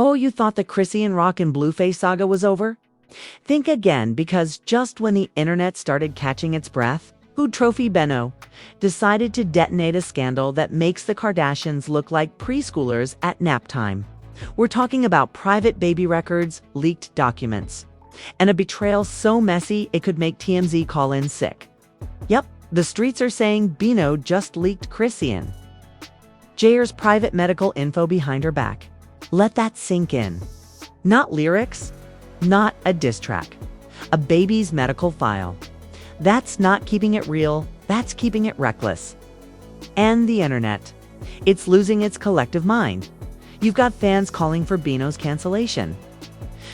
Oh, you thought the Chrisean Rock and Blueface saga was over? Think again, because just when the internet started catching its breath, Food Trophy Bino decided to detonate a scandal that makes the Kardashians look like preschoolers at nap time. We're talking about private baby records, leaked documents, and a betrayal so messy it could make TMZ call in sick. Yep, the streets are saying Bino just leaked Chrisean Jr's private medical info behind her back. Let that sink in. Not lyrics, not a diss track, a baby's medical file. That's not keeping it real, that's keeping it reckless. And the internet. It's losing its collective mind. You've got fans calling for Bino's cancellation,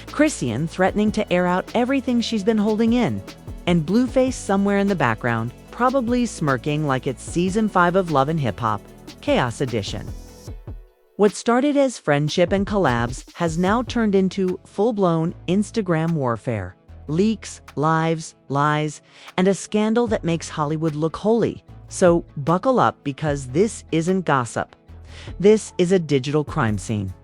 Chrisean threatening to air out everything she's been holding in, and Blueface somewhere in the background, probably smirking like it's season 5 of Love and Hip Hop, Chaos Edition. What started as friendship and collabs has now turned into full-blown Instagram warfare. Leaks, lies, and a scandal that makes Hollywood look holy. So buckle up, because this isn't gossip. This is a digital crime scene.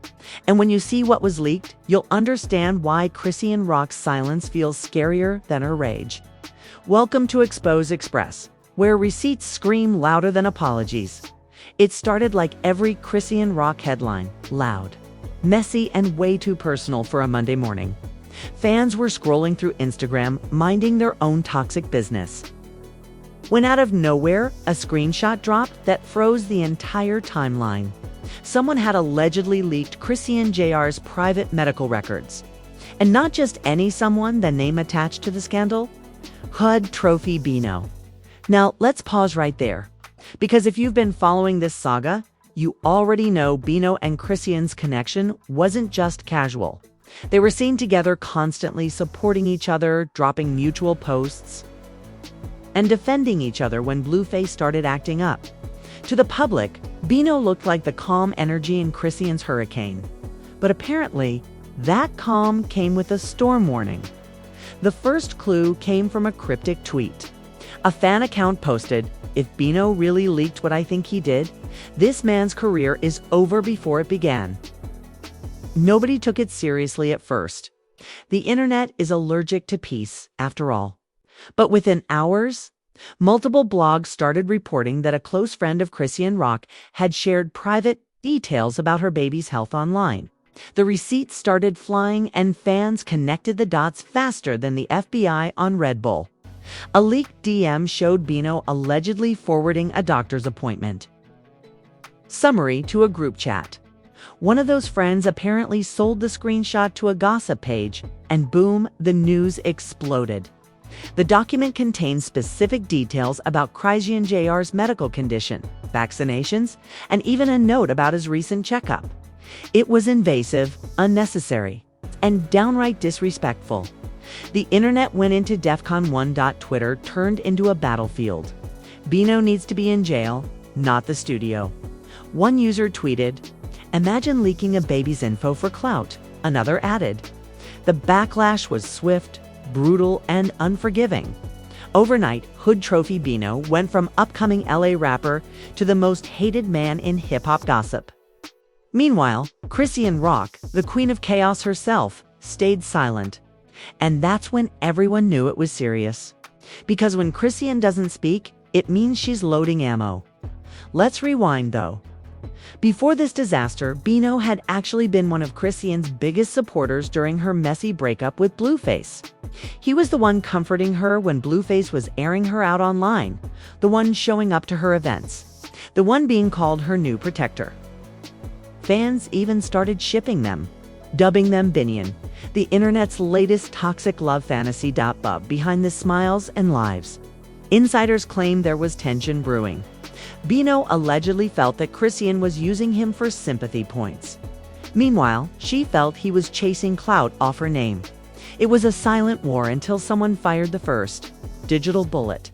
And when you see what was leaked, you'll understand why Chrisean Rock's silence feels scarier than her rage. Welcome to Expose Express, where receipts scream louder than apologies. It started like every Chrisean Rock headline, loud, messy, and way too personal for a Monday morning. Fans were scrolling through Instagram, minding their own toxic business, when out of nowhere, a screenshot dropped that froze the entire timeline. Someone had allegedly leaked Chrisean Jr's private medical records. And not just any someone, the name attached to the scandal? Food Trophy Bino. Now, let's pause right there, because if you've been following this saga, you already know Bino and Chrisean's connection wasn't just casual. They were seen together, constantly supporting each other, dropping mutual posts, and defending each other when Blueface started acting up. To the public, Bino looked like the calm energy in Chrisean's hurricane. But apparently, that calm came with a storm warning. The first clue came from a cryptic tweet. A fan account posted, "If Bino really leaked what I think he did, this man's career is over before it began." Nobody took it seriously at first. The internet is allergic to peace, after all. But within hours, multiple blogs started reporting that a close friend of Chrisean Rock had shared private details about her baby's health online. The receipts started flying, and fans connected the dots faster than the FBI on Red Bull. A leaked DM showed Bino allegedly forwarding a doctor's appointment summary to a group chat. One of those friends apparently sold the screenshot to a gossip page, and boom, the news exploded. The document contains specific details about Chrisean Jr's medical condition, vaccinations, and even a note about his recent checkup. It was invasive, unnecessary, and downright disrespectful. The internet went into DEFCON 1. Twitter turned into a battlefield. Bino needs to be in jail, not the studio. One user tweeted, "Imagine leaking a baby's info for clout." Another added. The backlash was swift, brutal, and unforgiving. Overnight, Food Trophy Bino went from upcoming LA rapper to the most hated man in hip-hop gossip. Meanwhile, Chrisean Rock, the queen of chaos herself, stayed silent. And that's when everyone knew it was serious. Because when Chrisean doesn't speak, it means she's loading ammo. Let's rewind, though. Before this disaster, Bino had actually been one of Chrisean's biggest supporters during her messy breakup with Blueface. He was the one comforting her when Blueface was airing her out online, the one showing up to her events, the one being called her new protector. Fans even started shipping them, dubbing them Binion, the internet's latest toxic love fantasy. Bub behind the smiles and lives. Insiders claim there was tension brewing. Bino allegedly felt that Chrisean was using him for sympathy points. Meanwhile, she felt he was chasing clout off her name. It was a silent war until someone fired the first digital bullet.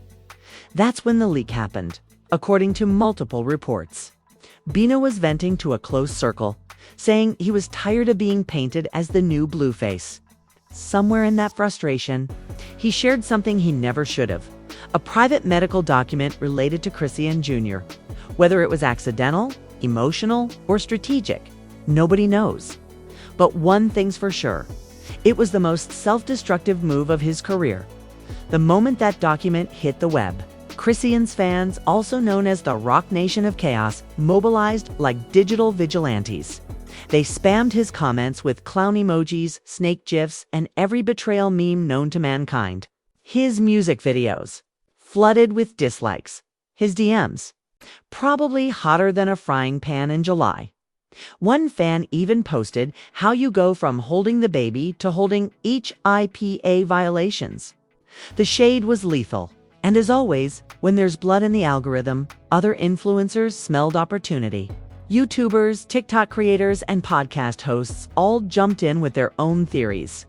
That's when the leak happened, according to multiple reports. Bino was venting to a close circle, saying he was tired of being painted as the new Blueface. Somewhere in that frustration, he shared something he never should have. A private medical document related to Chrisean Jr. Whether it was accidental, emotional, or strategic, nobody knows. But one thing's for sure, it was the most self-destructive move of his career. The moment that document hit the web, Chrisean's fans, also known as the Rock Nation of Chaos, mobilized like digital vigilantes. They spammed his comments with clown emojis, snake gifs, and every betrayal meme known to mankind. His music videos, flooded with dislikes. His DMs, probably hotter than a frying pan in July. One fan even posted how you go from holding the baby to holding each IPA violations. The shade was lethal. And as always, when there's blood in the algorithm, other influencers smelled opportunity. YouTubers, TikTok creators, and podcast hosts all jumped in with their own theories.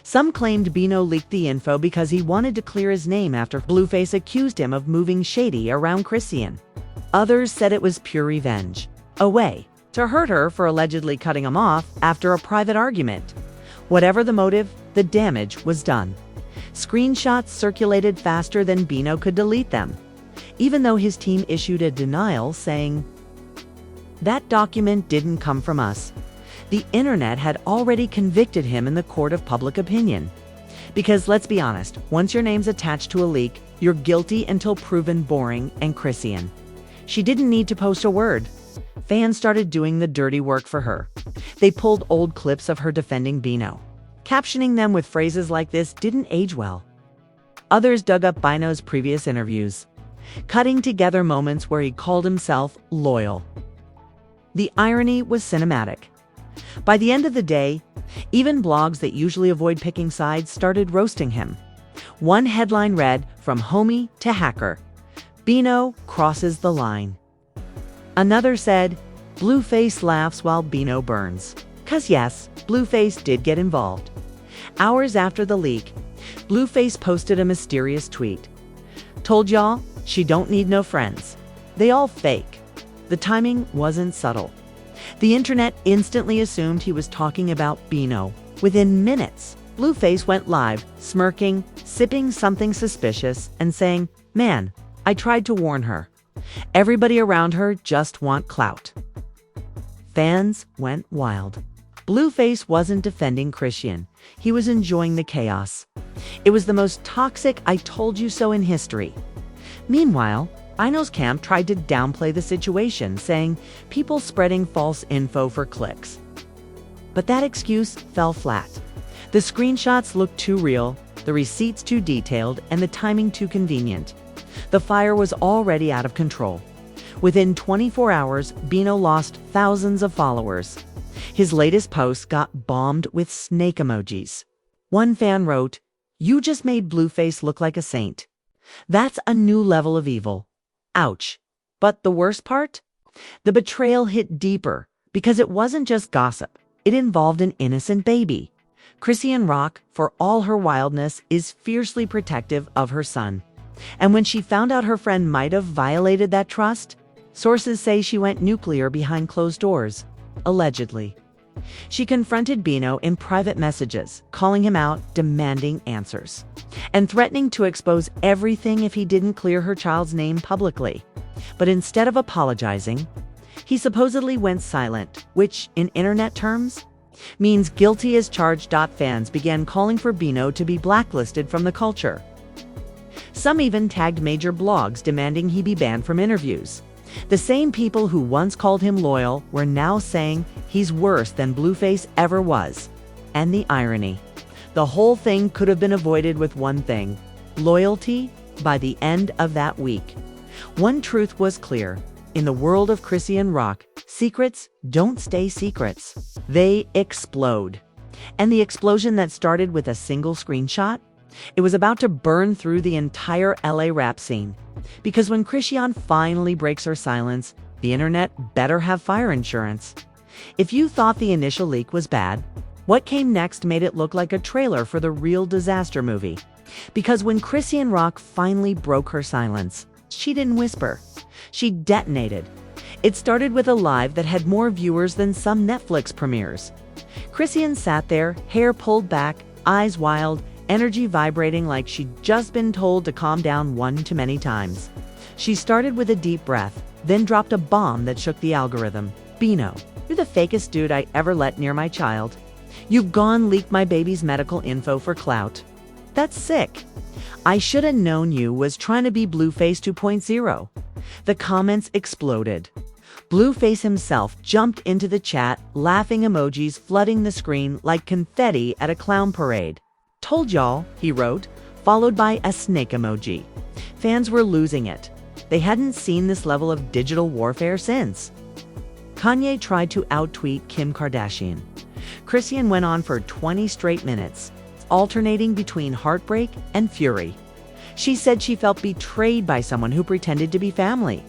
Some claimed Bino leaked the info because he wanted to clear his name after Blueface accused him of moving shady around Chrisean. Others said it was pure revenge, a way to hurt her for allegedly cutting him off after a private argument. Whatever the motive, the damage was done. Screenshots circulated faster than Bino could delete them, even though his team issued a denial saying, "That document didn't come from us." The internet had already convicted him in the court of public opinion. Because let's be honest, once your name's attached to a leak, you're guilty until proven boring and Chrisean. She didn't need to post a word. Fans started doing the dirty work for her. They pulled old clips of her defending Bino. Captioning them with phrases like this didn't age well. Others dug up Bino's previous interviews, cutting together moments where he called himself loyal. The irony was cinematic. By the end of the day, even blogs that usually avoid picking sides started roasting him. One headline read, "From homie to hacker, Bino crosses the line." Another said, "Blueface laughs while Bino burns." 'Cause yes, Blueface did get involved. Hours after the leak, Blueface posted a mysterious tweet. "Told y'all, she don't need no friends. They all fake." The timing wasn't subtle. The internet instantly assumed he was talking about Bino. Within minutes, Blueface went live, smirking, sipping something suspicious, and saying, "Man, I tried to warn her. Everybody around her just want clout." Fans went wild. Blueface wasn't defending Chrisean. He was enjoying the chaos. It was the most toxic "I told you so" in history. Meanwhile, Bino's camp tried to downplay the situation, saying people spreading false info for clicks. But that excuse fell flat. The screenshots looked too real, the receipts too detailed, and the timing too convenient. The fire was already out of control. Within 24 hours, Bino lost thousands of followers. His latest post got bombed with snake emojis. One fan wrote, "You just made Blueface look like a saint. That's a new level of evil. Ouch." But the worst part? The betrayal hit deeper because it wasn't just gossip. It involved an innocent baby. Chrisean Rock, for all her wildness, is fiercely protective of her son. And when she found out her friend might have violated that trust, sources say she went nuclear behind closed doors, allegedly. She confronted Bino in private messages, calling him out, demanding answers, and threatening to expose everything if he didn't clear her child's name publicly. But instead of apologizing, he supposedly went silent, which, in internet terms, means guilty as charged. Fans began calling for Bino to be blacklisted from the culture. Some even tagged major blogs demanding he be banned from interviews. The same people who once called him loyal were now saying he's worse than Blueface ever was. And the irony. The whole thing could have been avoided with one thing: loyalty. By the end of that week, one truth was clear. In the world of Chrisean Rock, secrets don't stay secrets. They explode. And the explosion that started with a single screenshot, it was about to burn through the entire LA rap scene. Because when Chrisean finally breaks her silence, the internet better have fire insurance. If you thought the initial leak was bad, what came next made it look like a trailer for the real disaster movie. Because when Chrisean Rock finally broke her silence, she didn't whisper. She detonated. It started with a live that had more viewers than some Netflix premieres. Chrisean sat there, hair pulled back, eyes wild, energy vibrating like she'd just been told to calm down one too many times. She started with a deep breath, then dropped a bomb that shook the algorithm. "Bino, you're the fakest dude I ever let near my child. You've gone leaked my baby's medical info for clout. That's sick. I should have known you was trying to be Blueface 2.0. The comments exploded. Blueface himself jumped into the chat, laughing emojis flooding the screen like confetti at a clown parade. Told y'all, he wrote, followed by a snake emoji. Fans were losing it. They hadn't seen this level of digital warfare since. Kanye tried to out-tweet Kim Kardashian. Chrisean went on for 20 straight minutes, alternating between heartbreak and fury. She said she felt betrayed by someone who pretended to be family.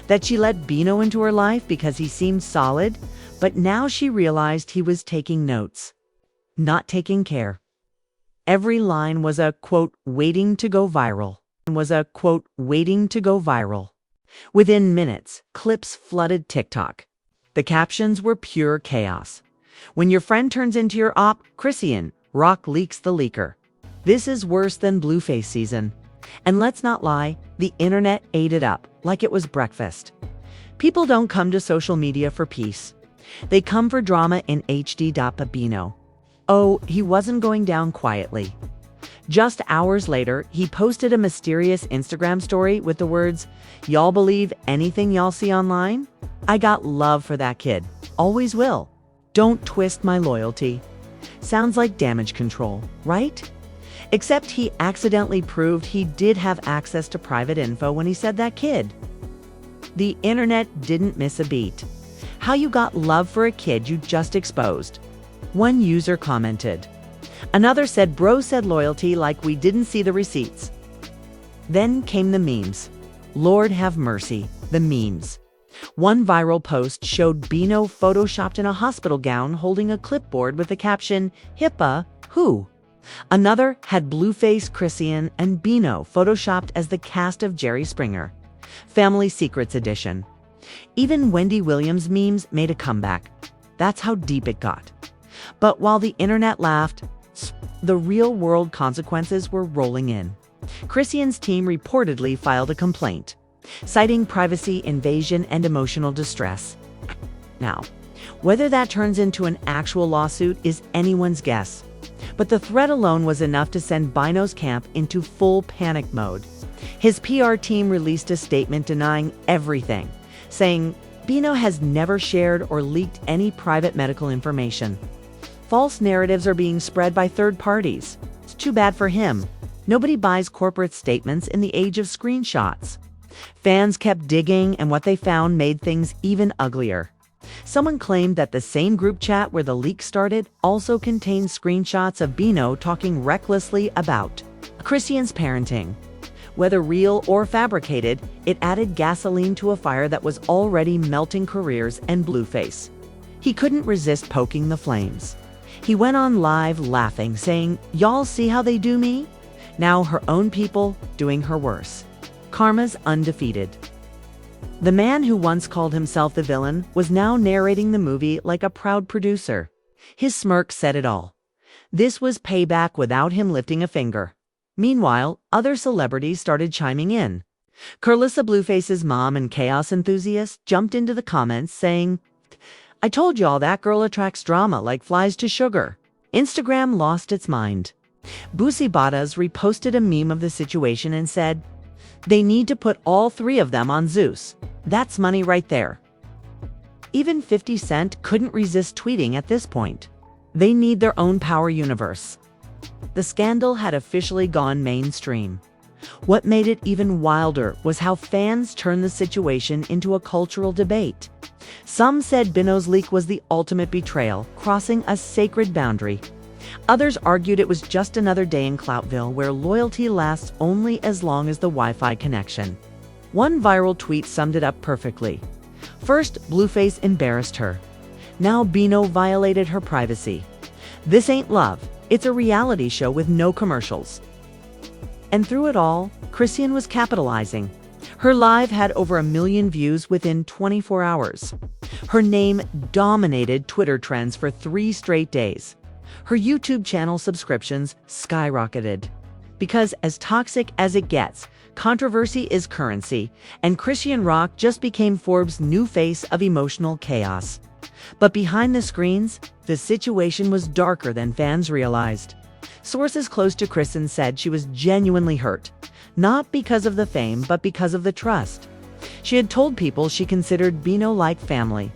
That she let Bino into her life because he seemed solid, but now she realized he was taking notes, not taking care. Every line was a, quote, waiting to go viral. Within minutes, clips flooded TikTok. The captions were pure chaos. When your friend turns into your op, Chrisean, Rock leaks the leaker. This is worse than Blueface season. And let's not lie, the internet ate it up like it was breakfast. People don't come to social media for peace. They come for drama in HD. Bino. Oh, he wasn't going down quietly. Just hours later, he posted a mysterious Instagram story with the words, "Y'all believe anything y'all see online? I got love for that kid. Always will. Don't twist my loyalty." Sounds like damage control, right? Except he accidentally proved he did have access to private info when he said that kid. The internet didn't miss a beat. How you got love for a kid you just exposed. One user commented. Another said bro said loyalty like we didn't see the receipts. Then came the memes. Lord have mercy, the memes. One viral post showed Bino photoshopped in a hospital gown holding a clipboard with the caption, HIPAA, who? Another had Blueface, Chrisean, and Bino photoshopped as the cast of Jerry Springer. Family Secrets edition. Even Wendy Williams memes made a comeback. That's how deep it got. But while the internet laughed, the real-world consequences were rolling in. Chrisean's team reportedly filed a complaint, citing privacy invasion and emotional distress. Now, whether that turns into an actual lawsuit is anyone's guess. But the threat alone was enough to send Bino's camp into full panic mode. His PR team released a statement denying everything, saying, Bino has never shared or leaked any private medical information. False narratives are being spread by third parties. It's too bad for him. Nobody buys corporate statements in the age of screenshots. Fans kept digging, and what they found made things even uglier. Someone claimed that the same group chat where the leak started also contained screenshots of Bino talking recklessly about Chrisean's parenting. Whether real or fabricated, it added gasoline to a fire that was already melting careers and Blueface. He couldn't resist poking the flames. He went on live laughing, saying, "Y'all see how they do me? Now her own people doing her worse. Karma's undefeated." The man who once called himself the villain was now narrating the movie like a proud producer. His smirk said it all. This was payback without him lifting a finger. Meanwhile, other celebrities started chiming in. Carlissa Blueface's mom and chaos enthusiast jumped into the comments saying, "I told y'all that girl attracts drama like flies to sugar." Instagram lost its mind. Boosie Badas reposted a meme of the situation and said, "They need to put all three of them on Zeus. That's money right there." Even 50 Cent couldn't resist tweeting at this point. They need their own power universe. The scandal had officially gone mainstream. What made it even wilder was how fans turned the situation into a cultural debate. Some said Bino's leak was the ultimate betrayal, crossing a sacred boundary. Others argued it was just another day in Cloutville where loyalty lasts only as long as the Wi-Fi connection. One viral tweet summed it up perfectly. First, Blueface embarrassed her. Now Bino violated her privacy. This ain't love. It's a reality show with no commercials. And through it all, Chrisean was capitalizing. Her live had over 1 million views within 24 hours. Her name dominated Twitter trends for 3 straight days. Her YouTube channel subscriptions skyrocketed. Because as toxic as it gets, controversy is currency, and Chrisean Rock just became Forbes' new face of emotional chaos. But behind the screens, the situation was darker than fans realized. Sources close to Chrisean said she was genuinely hurt, not because of the fame, but because of the trust. She had told people she considered Bino like family.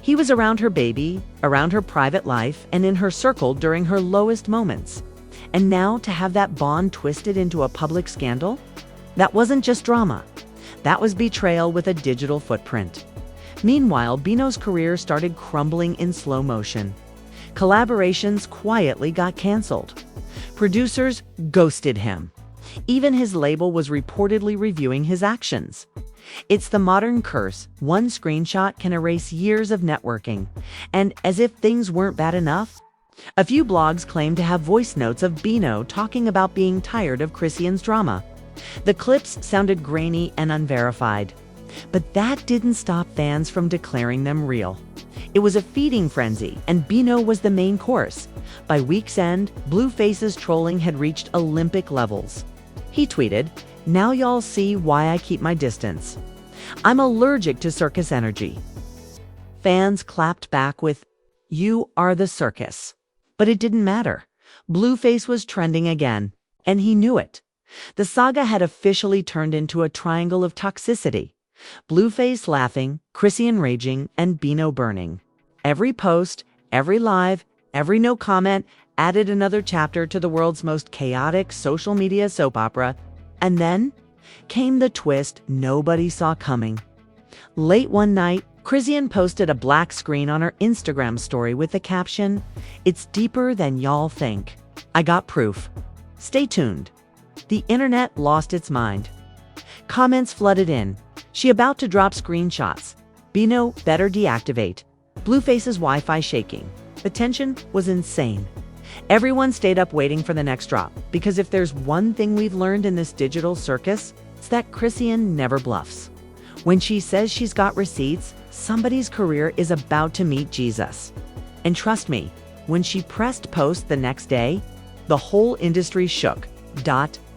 He was around her baby, around her private life, and in her circle during her lowest moments. And now to have that bond twisted into a public scandal? That wasn't just drama. That was betrayal with a digital footprint. Meanwhile, Bino's career started crumbling in slow motion. Collaborations quietly got canceled. Producers ghosted him. Even his label was reportedly reviewing his actions. It's the modern curse. One screenshot can erase years of networking. And as if things weren't bad enough, a few blogs claim to have voice notes of Bino talking about being tired of Chrisean's drama. The clips sounded grainy and unverified. But that didn't stop fans from declaring them real. It was a feeding frenzy, and Bino was the main course. By week's end, Blueface's trolling had reached Olympic levels. He tweeted, "Now y'all see why I keep my distance. I'm allergic to circus energy." Fans clapped back with, "You are the circus." But it didn't matter. Blueface was trending again, and he knew it. The saga had officially turned into a triangle of toxicity. Blueface laughing, Chrisean raging, and Bino burning. Every post, every live, every no comment added another chapter to the world's most chaotic social media soap opera. And then came the twist nobody saw coming. Late one night, Chrisean posted a black screen on her Instagram story with the caption, "It's deeper than y'all think. I got proof. Stay tuned." The internet lost its mind. Comments flooded in. "She about to drop screenshots. Bino better deactivate. Blueface's Wi-Fi shaking." The tension was insane. Everyone stayed up waiting for the next drop, because if there's one thing we've learned in this digital circus, it's that Chrisean never bluffs. When she says she's got receipts, somebody's career is about to meet Jesus. And trust me, when she pressed post the next day, the whole industry shook.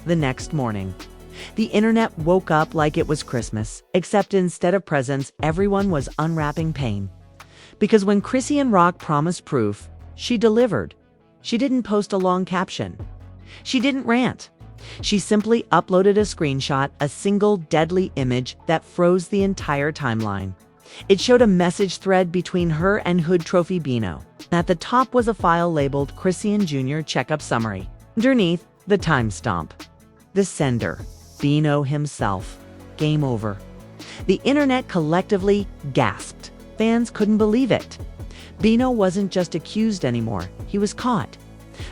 The next morning, the internet woke up like it was Christmas, except instead of presents, everyone was unwrapping pain. Because when Chrisean Rock promised proof, she delivered. She didn't post a long caption. She didn't rant. She simply uploaded a screenshot, a single deadly image that froze the entire timeline. It showed a message thread between her and Hood Trophy Bino. At the top was a file labeled Chrisean Jr. Checkup Summary. Underneath, the timestamp. The sender, Bino himself. Game over. The internet collectively gasped. Fans couldn't believe it. Bino wasn't just accused anymore, he was caught.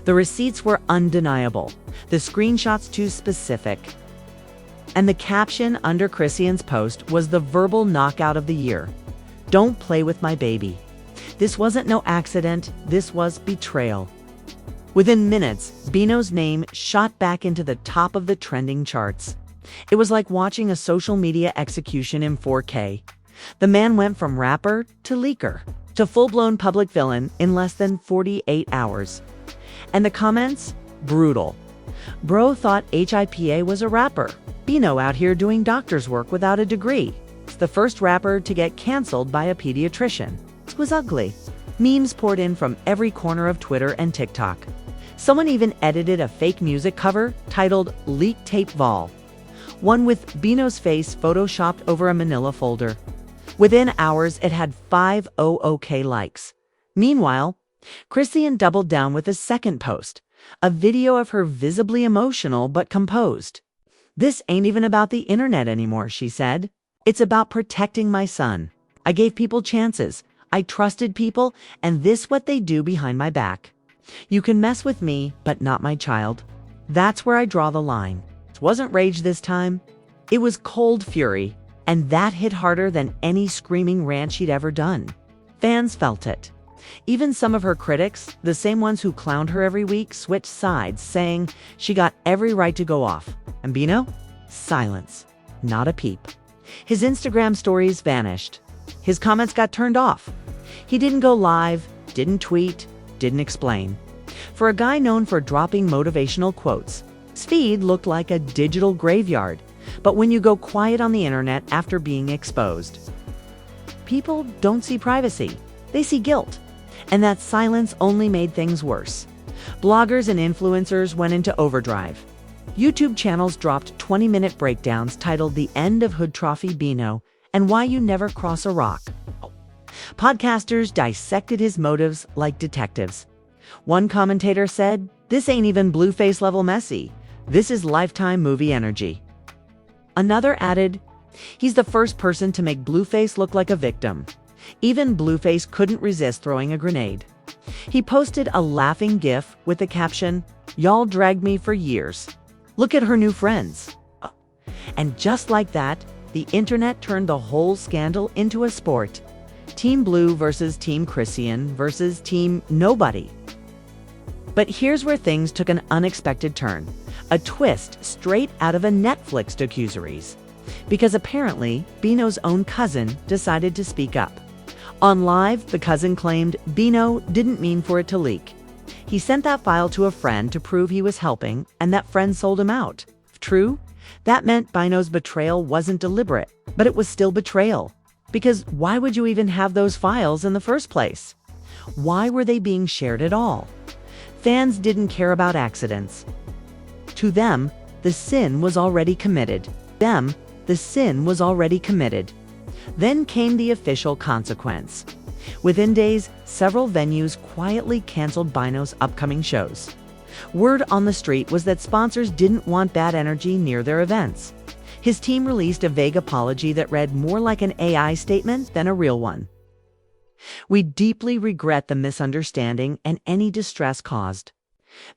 The receipts were undeniable, the screenshots too specific. And the caption under Chrisean's post was the verbal knockout of the year. "Don't play with my baby." This wasn't no accident, this was betrayal. Within minutes, Bino's name shot back into the top of the trending charts. It was like watching a social media execution in 4K. The man went from rapper to leaker to full-blown public villain in less than 48 hours. And the comments? Brutal. Bro thought HIPA was a rapper. Bino out here doing doctor's work without a degree. It's the first rapper to get canceled by a pediatrician. It was ugly. Memes poured in from every corner of Twitter and TikTok. Someone even edited a fake music cover titled Leak Tape Vol. One with Bino's face photoshopped over a manila folder. Within hours, it had 500K likes. Meanwhile, Chrisean doubled down with a second post, a video of her visibly emotional but composed. "This ain't even about the internet anymore," she said. "It's about protecting my son. I gave people chances. I trusted people, and this what they do behind my back. You can mess with me, but not my child. That's where I draw the line." It wasn't rage this time. It was cold fury, and that hit harder than any screaming rant she'd ever done. Fans felt it. Even some of her critics, the same ones who clowned her every week, switched sides, saying she got every right to go off. And Bino? Silence. Not a peep. His Instagram stories vanished. His comments got turned off. He didn't go live, didn't tweet, didn't explain. For a guy known for dropping motivational quotes, his feed looked like a digital graveyard. But when you go quiet on the internet after being exposed, people don't see privacy. They see guilt. And that silence only made things worse. Bloggers and influencers went into overdrive. YouTube channels dropped 20-minute breakdowns titled The End of Hood Trophy Bino and Why You Never Cross a Rock. Podcasters dissected his motives like detectives. One commentator said, "This ain't even Blueface level messy. This is Lifetime movie energy." Another added, "He's the first person to make Blueface look like a victim. Even Blueface couldn't resist throwing a grenade." He posted a laughing gif with the caption, "Y'all dragged me for years. Look at her new friends." And just like that, the internet turned the whole scandal into a sport. Team Blue versus Team Chrisean versus Team Nobody. But here's where things took an unexpected turn. A twist straight out of a Netflix docuseries. Because apparently, Bino's own cousin decided to speak up. On Live, the cousin claimed Bino didn't mean for it to leak. He sent that file to a friend to prove he was helping, and that friend sold him out. True, that meant Bino's betrayal wasn't deliberate, but it was still betrayal. Because why would you even have those files in the first place? Why were they being shared at all? Fans didn't care about accidents. To them, the sin was already committed. Then came the official consequence. Within days, several venues quietly canceled Bino's upcoming shows. Word on the street was that sponsors didn't want bad energy near their events. His team released a vague apology that read more like an AI statement than a real one. "We deeply regret the misunderstanding and any distress caused.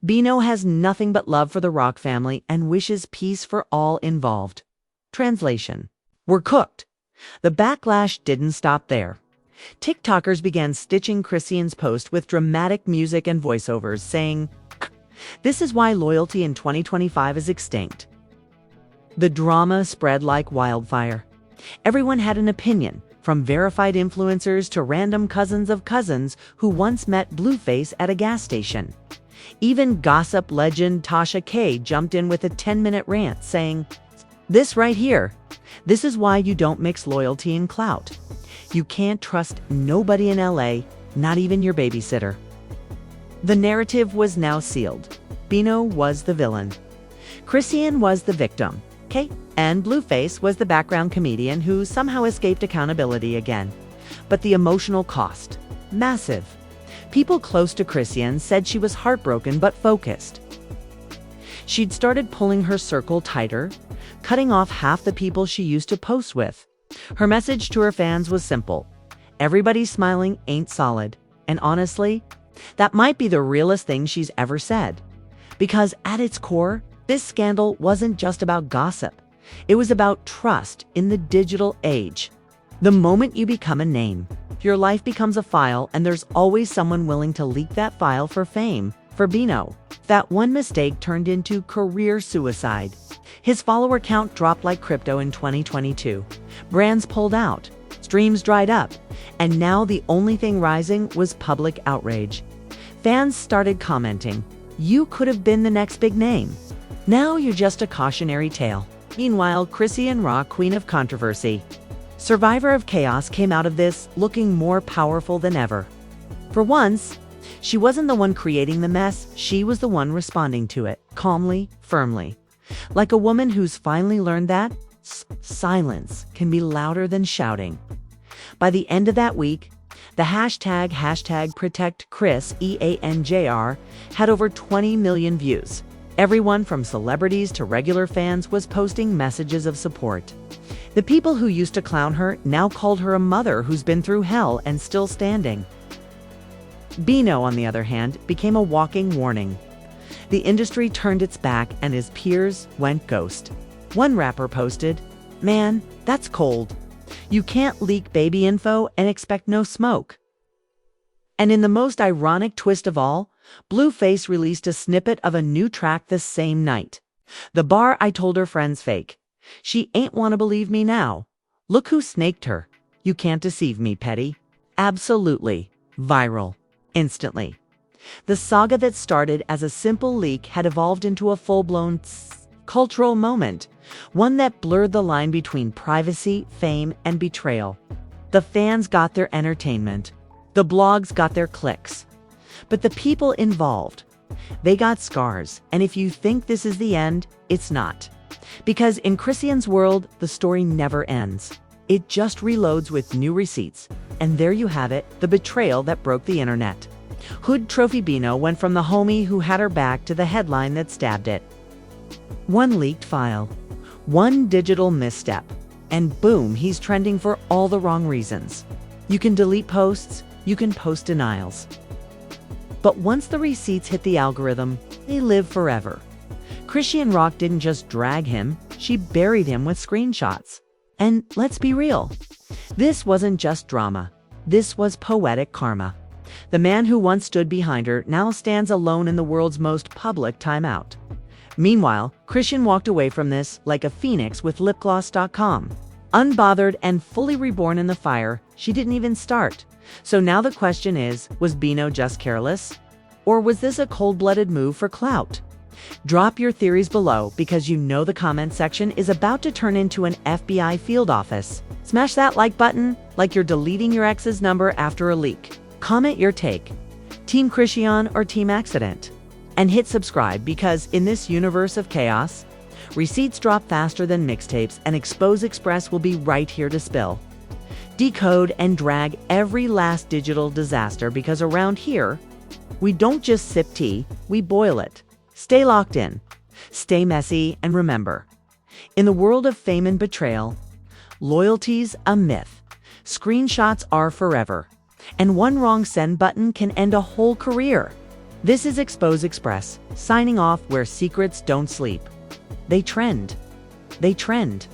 Bino has nothing but love for the Rock family and wishes peace for all involved." Translation: "We're cooked." The backlash didn't stop there. TikTokers began stitching Chrisean's post with dramatic music and voiceovers, saying, "This is why loyalty in 2025 is extinct." The drama spread like wildfire. Everyone had an opinion, from verified influencers to random cousins of cousins who once met Blueface at a gas station. Even gossip legend Tasha K jumped in with a 10-minute rant saying, "This right here. This is why you don't mix loyalty and clout. You can't trust nobody in LA, not even your babysitter." The narrative was now sealed. Bino was the villain. Chrisean was the victim. And Blueface was the background comedian who somehow escaped accountability again. But the emotional cost, massive. People close to Chrisean said she was heartbroken but focused. She'd started pulling her circle tighter, cutting off half the people she used to post with. Her message to her fans was simple: everybody smiling ain't solid. And honestly, that might be the realest thing she's ever said. Because at its core, this scandal wasn't just about gossip. It was about trust in the digital age. The moment you become a name, your life becomes a file, and there's always someone willing to leak that file for fame. For Bino, that one mistake turned into career suicide. His follower count dropped like crypto in 2022. Brands pulled out, streams dried up, and now the only thing rising was public outrage. Fans started commenting, "You could have been the next big name. Now you're just a cautionary tale." Meanwhile, Chrisean Rock, queen of controversy, survivor of chaos, came out of this looking more powerful than ever. For once, she wasn't the one creating the mess, she was the one responding to it, calmly, firmly. Like a woman who's finally learned that silence can be louder than shouting. By the end of that week, the hashtag #ProtectChris EANJR had over 20 million views. Everyone from celebrities to regular fans was posting messages of support. The people who used to clown her now called her a mother who's been through hell and still standing. Bino, on the other hand, became a walking warning. The industry turned its back and his peers went ghost. One rapper posted, "Man, that's cold. You can't leak baby info and expect no smoke." And in the most ironic twist of all, Blueface released a snippet of a new track the same night. "The bar I told her friends fake. She ain't wanna believe me now. Look who snaked her. You can't deceive me, petty." Absolutely. Viral. Instantly. The saga that started as a simple leak had evolved into a full-blown cultural moment, one that blurred the line between privacy, fame, and betrayal. The fans got their entertainment. The blogs got their clicks. But the people involved, they got scars. And if you think this is the end, it's not. Because in Chrisean's world, the story never ends. It just reloads with new receipts. And there you have it, the betrayal that broke the internet. Hood Trophy Bino went from the homie who had her back to the headline that stabbed it. One leaked file, one digital misstep, and boom, he's trending for all the wrong reasons. You can delete posts, you can post denials. But once the receipts hit the algorithm, they live forever. Chrisean Rock didn't just drag him, she buried him with screenshots. And let's be real, this wasn't just drama. This was poetic karma. The man who once stood behind her now stands alone in the world's most public timeout. Meanwhile, Chrisean walked away from this like a phoenix with lipgloss.com. Unbothered and fully reborn in the fire, she didn't even start. So now the question is, was Bino just careless? Or was this a cold-blooded move for clout? Drop your theories below because you know the comment section is about to turn into an FBI field office. Smash that like button like you're deleting your ex's number after a leak. Comment your take. Team Chrisean or Team Accident? And hit subscribe because in this universe of chaos, receipts drop faster than mixtapes and Expose Express will be right here to spill. Decode and drag every last digital disaster because around here, we don't just sip tea, we boil it. Stay locked in, stay messy, and remember, in the world of fame and betrayal, loyalty's a myth. Screenshots are forever, and one wrong send button can end a whole career. This is Expose Express, signing off where secrets don't sleep. They trend. They trend.